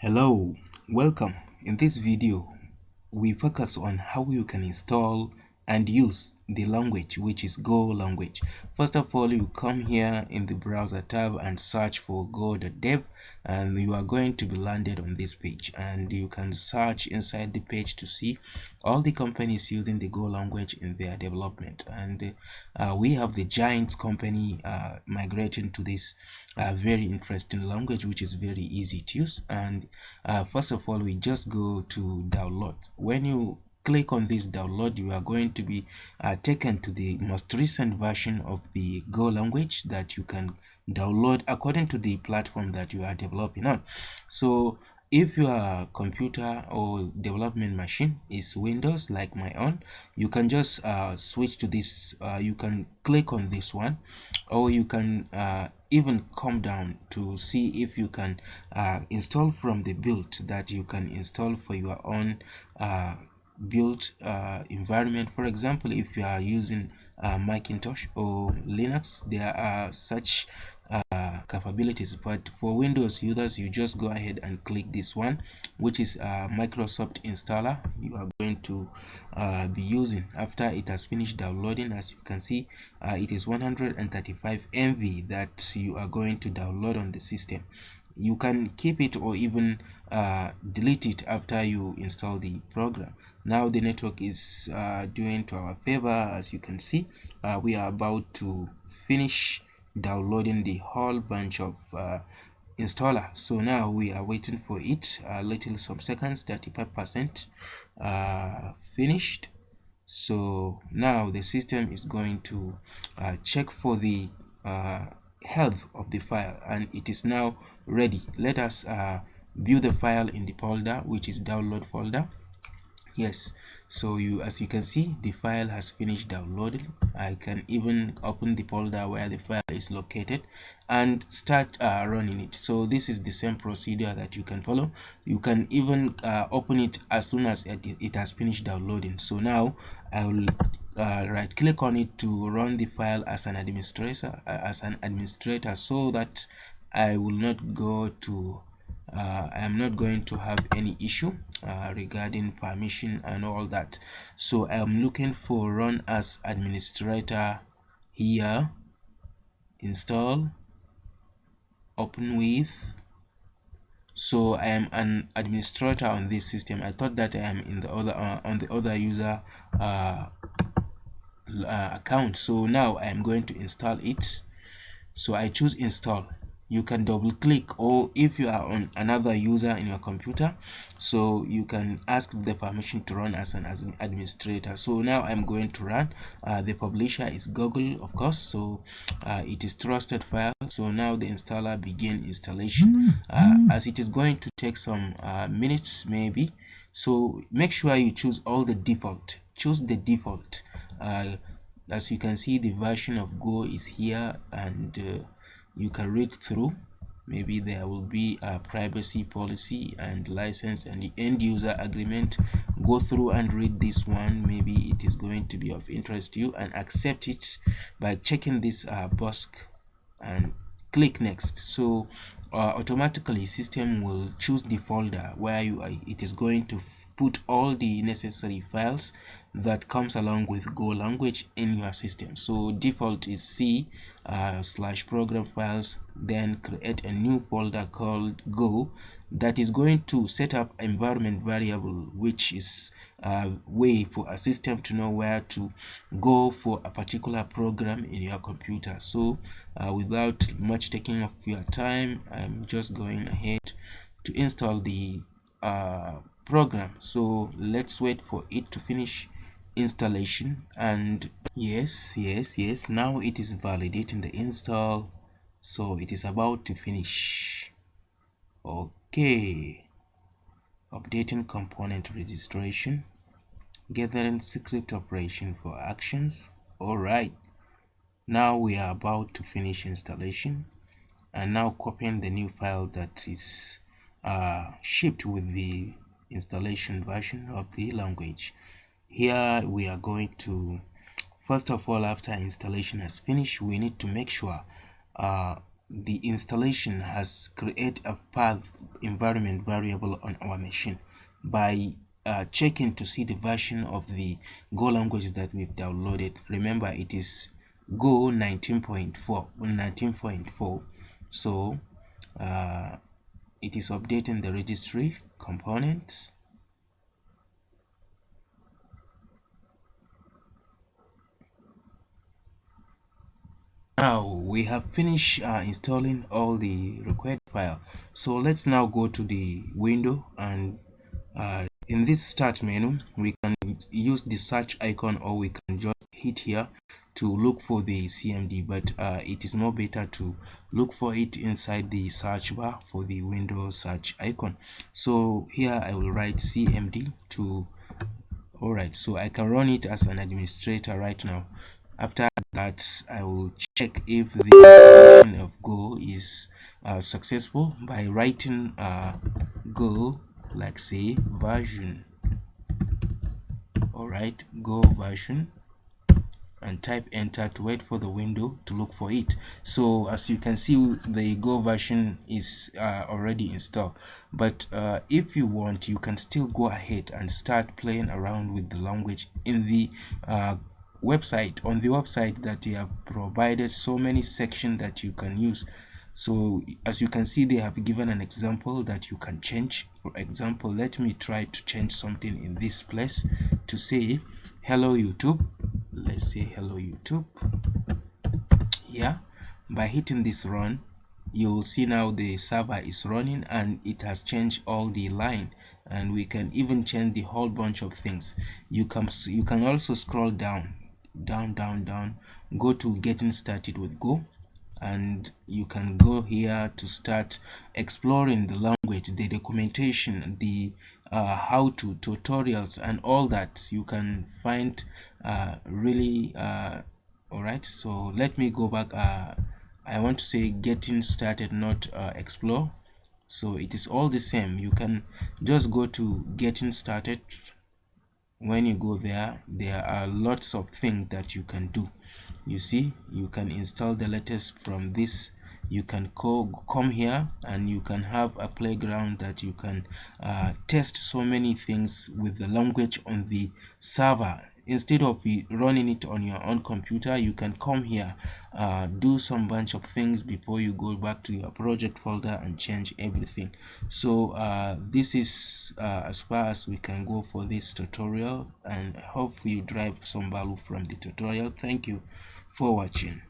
Hello, welcome. In this video, we focus on how you can install and use the language, which is Go language. First of all, you come here in the browser tab and search for go.dev, and you are going to be landed on this page, and you can search inside the page to see all the companies using the Go language in their development. And we have the giant company migrating to this very interesting language, which is very easy to use. And first of all, we just go to download. When you click on this download, you are going to be taken to the most recent version of the Go language that you can download according to the platform that you are developing on. So if your computer or development machine is Windows like my own, you can just switch to this. You can click on this one, or you can even come down to see if you can install from the build that you can install for your own built environment. For example, if you are using Macintosh or Linux, there are such capabilities, but for Windows users, you just go ahead and click this one, which is Microsoft installer. You are going to be using after it has finished downloading. As you can see, it is 135 MB that you are going to download on the system. You can keep it or even delete it after you install the program. Now the network is doing to our favor. As you can see, we are about to finish downloading the whole bunch of installer. So now we are waiting for it a little, some seconds. 35% finished. So now the system is going to check for the health of the file, and it is now ready. Let us view the file in the folder, which is download folder. Yes, so as you can see, the file has finished downloading. I can even open the folder where the file is located and start running it. So this is the same procedure that you can follow. You can even open it as soon as it has finished downloading. So now I will right click on it to run the file as an administrator, so that I will not go to I am not going to have any issue regarding permission and all that. So I am looking for run as administrator here, install, open with. So I am an administrator on this system. I thought that I am in the other on the other user account. So now I am going to install it. So I choose install. You can double click, or if you are on another user in your computer, so you can ask the permission to run as an administrator. So now I'm going to run. The publisher is Google, of course, so it is trusted file. So now the installer begin installation, as it is going to take some minutes maybe. So make sure you choose all the default. Choose the default. As you can see, the version of Go is here, and you can read through. Maybe there will be a privacy policy and license and the end user agreement. Go through and read this one. Maybe it is going to be of interest to you, and accept it by checking this box and click next. So automatically system will choose the folder where it is going to put all the necessary files that comes along with Go language in your system. So default is C / program files, then create a new folder called Go that is going to set up environment variable, which is a way for a system to know where to go for a particular program in your computer. So without much taking of your time, I'm just going ahead to install the program. So let's wait for it to finish installation. And yes, now it is validating the install, so it is about to finish. Okay, updating component registration, gathering script operation for actions. All right, now we are about to finish installation, and now copying the new file that is shipped with the installation version of the language. Here we are going to, first of all, after installation has finished, we need to make sure the installation has created a path environment variable on our machine by checking to see the version of the Go language that we've downloaded. Remember, it is Go 19.4. So it is updating the registry components. Now we have finished installing all the required file. So let's now go to the window, and in this start menu we can use the search icon, or we can just hit here to look for the CMD, but it is more better to look for it inside the search bar for the Windows search icon. So here I will write CMD to Alright, so I can run it as an administrator right now. After that, I will check if the installation of Go is successful by writing Go, like say version. Alright, Go version, and type enter to wait for the window to look for it. So as you can see, the Go version is already installed, but if you want, you can still go ahead and start playing around with the language in the website. On the website that they have provided so many sections that you can use. So as you can see, they have given an example that you can change. For example, let me try to change something in this place to say hello YouTube. Let's say hello YouTube. Yeah, by hitting this run, you'll see now the server is running and it has changed all the line, and we can even change the whole bunch of things. You can also scroll down, go to getting started with Go, and you can go here to start exploring the language, the documentation, the how-to tutorials, and all that you can find really all right. So let me go back. I want to say getting started, not explore. So it is all the same. You can just go to getting started. When you go there, there are lots of things that you can do. You see, you can install the latest from this. You can come here and you can have a playground that you can test so many things with the language on the server. Instead of running it on your own computer, you can come here, do some bunch of things before you go back to your project folder and change everything. So this is as far as we can go for this tutorial, and hope you derive some value from the tutorial. Thank you for watching.